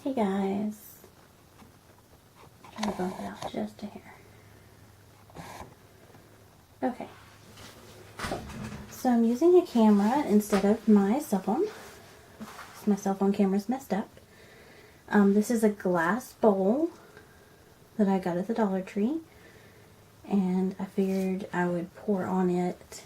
Hey guys, try to bump it out just a hair. Okay, so I'm using a camera instead of my cell phone. My cell phone camera's messed up. This is a glass bowl that I got at the Dollar Tree, and I figured I would pour on it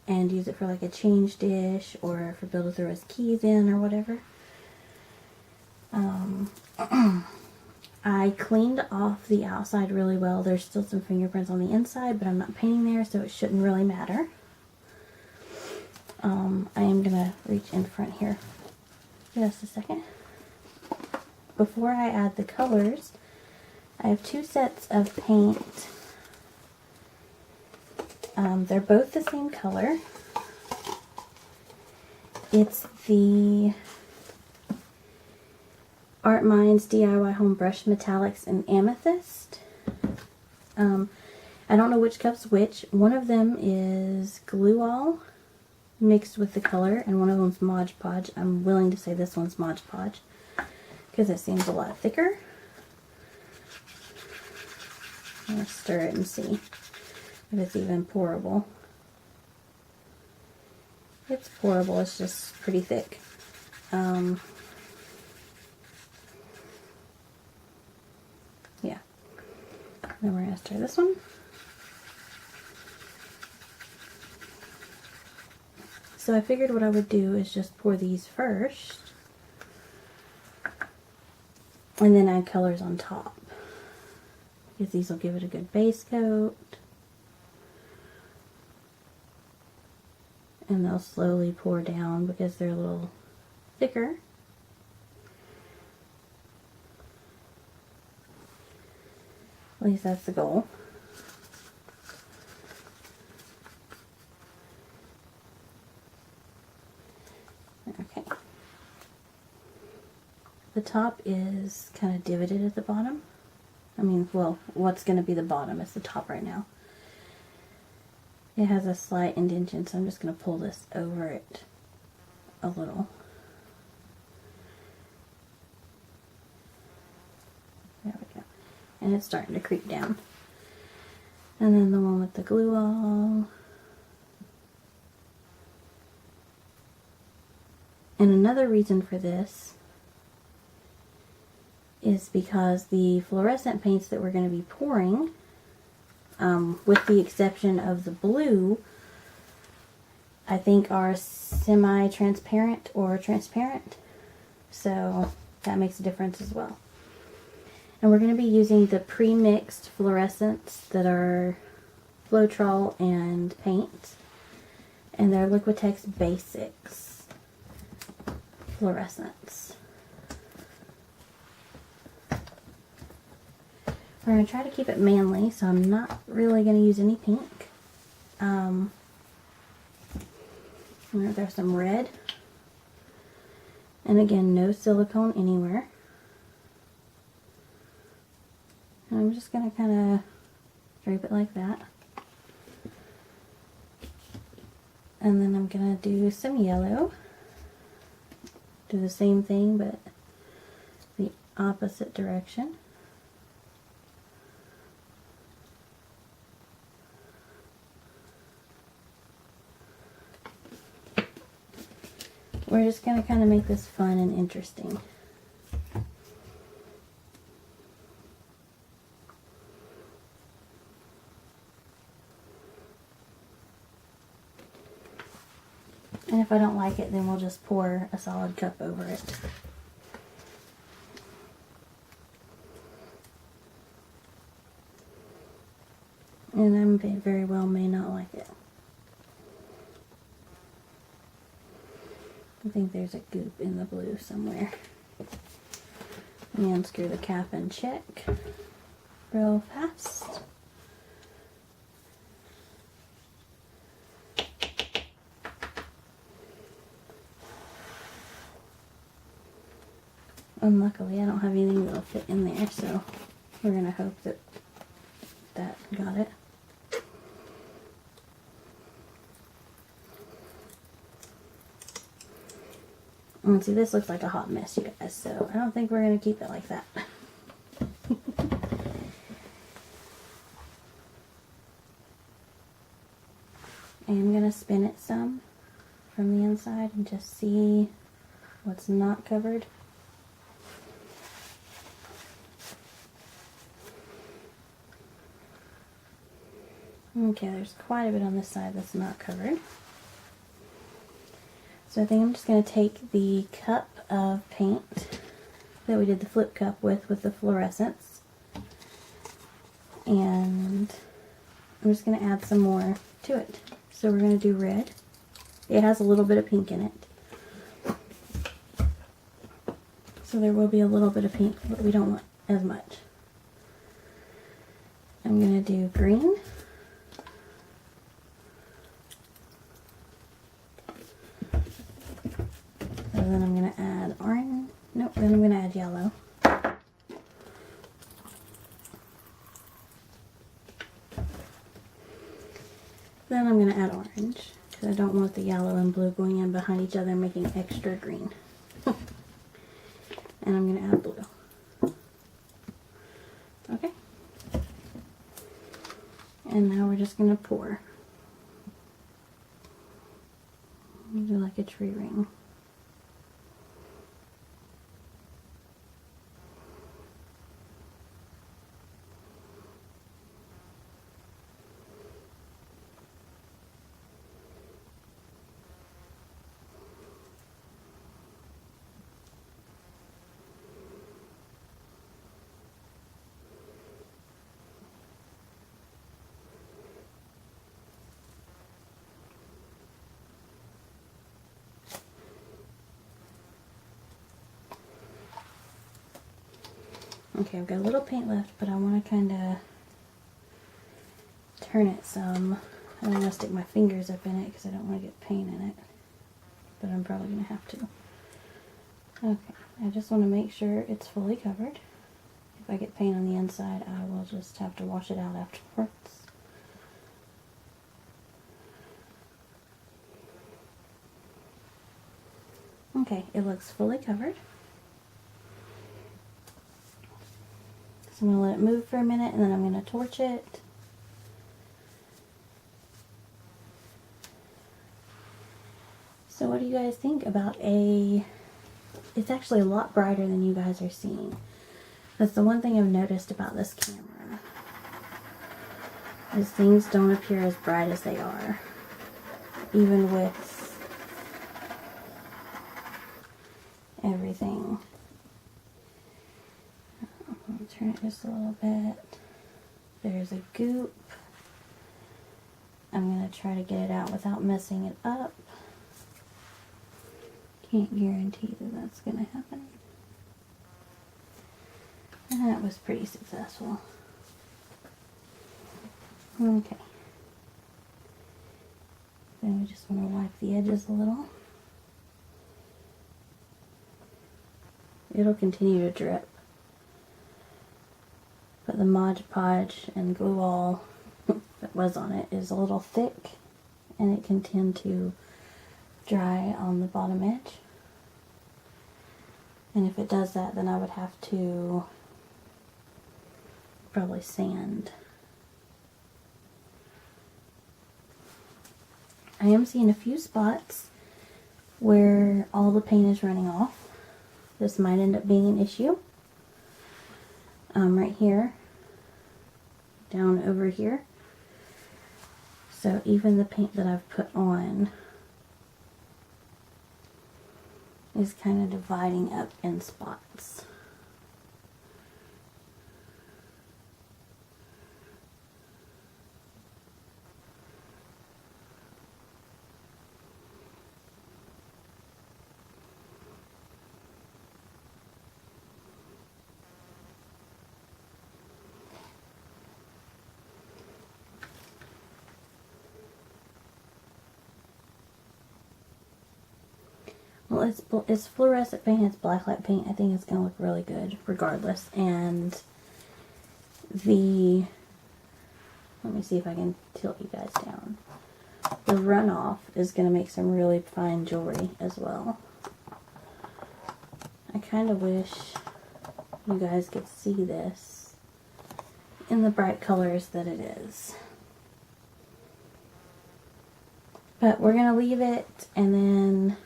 and use it for like a change dish or for Bill to throw his keys in or whatever. I cleaned off the outside really well. There's still some fingerprints on the inside, but I'm not painting there, so it shouldn't really matter. I am going to reach in front here just a second. Before I add the colors, I have two sets of paint. They're both the same color. It's the Art Minds DIY Home Brush Metallics in Amethyst. I don't know which cup's which. One of them is Glue All mixed with the color, and one of them's Mod Podge. I'm willing to say this one's Mod Podge because it seems a lot thicker. I'm going to stir it and see if it's even pourable. It's pourable, it's just pretty thick. Yeah. Then we're going to stir this one. So I figured what I would do is just pour these first, and then add colors on top, because these will give it a good base coat. And they'll slowly pour down because they're a little thicker. At least that's the goal. Okay. The top is kind of divoted at the bottom. I mean, well, what's going to be the bottom is the top right now. It has a slight indentation, so I'm just going to pull this over it a little. There we go. And it's starting to creep down. And then the one with the Glue All. And another reason for this is because the fluorescent paints that we're going to be pouring, with the exception of the blue, I think are semi-transparent or transparent. So that makes a difference as well. And we're going to be using the pre-mixed fluorescents that are Floetrol and paint. And they're Liquitex Basics Fluorescents. We're going to try to keep it manly, so I'm not really going to use any pink. I'm going to throw some red. And again, no silicone anywhere. And I'm just going to kind of drape it like that. And then I'm going to do some yellow. Do the same thing, but the opposite direction. We're just going to kind of make this fun and interesting. And if I don't like it, then we'll just pour a solid cup over it. And I very well may not like it. I think there's a goop in the blue somewhere. Let me unscrew the cap and check real fast. Unluckily, I don't have anything that'll fit in there, so we're going to hope that that got it. And see, this looks like a hot mess, you guys, so I don't think we're going to keep it like that. I'm going to spin it some from the inside and just see what's not covered. Okay, there's quite a bit on this side that's not covered. So I think I'm just going to take the cup of paint that we did the flip cup with the fluorescents, and I'm just going to add some more to it. So we're going to do red. It has a little bit of pink in it. So there will be a little bit of pink, but we don't want as much. I'm going to do green. And then I'm going to add orange. Nope, then I'm going to add yellow. Then I'm going to add orange, because I don't want the yellow and blue going in behind each other making extra green. And I'm going to add blue. Okay. And now we're just going to pour. Do like a tree ring. Okay, I've got a little paint left, but I want to kind of turn it some. I don't want to stick my fingers up in it because I don't want to get paint in it, but I'm probably going to have to. Okay, I just want to make sure it's fully covered. If I get paint on the inside, I will just have to wash it out afterwards. Okay, it looks fully covered. So I'm going to let it move for a minute, and then I'm going to torch it. So what do you guys think about it's actually a lot brighter than you guys are seeing. That's the one thing I've noticed about this camera, is things don't appear as bright as they are, even with everything. I'll turn it just a little bit. There's a goop. I'm going to try to get it out without messing it up. Can't guarantee that that's going to happen. And that was pretty successful. Okay. Then we just want to wipe the edges a little. It'll continue to drip. But the Mod Podge and glue all that was on it is a little thick, and it can tend to dry on the bottom edge. And if it does that, then I would have to probably sand. I am seeing a few spots where all the paint is running off. This might end up being an issue. Right here, down over here. So even the paint that I've put on is kind of dividing up in spots. Well, it's fluorescent paint, it's blacklight paint. I think it's going to look really good regardless. And let me see if I can tilt you guys down. The runoff is going to make some really fine jewelry as well. I kind of wish you guys could see this in the bright colors that it is. But we're going to leave it, and then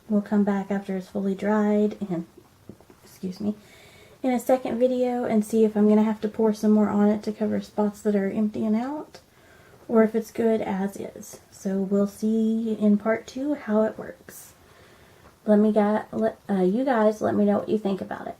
we'll come back after it's fully dried and, excuse me, in a second video and see if I'm going to have to pour some more on it to cover spots that are emptying out, or if it's good as is. So we'll see in part 2 how it works. You guys let me know what you think about it.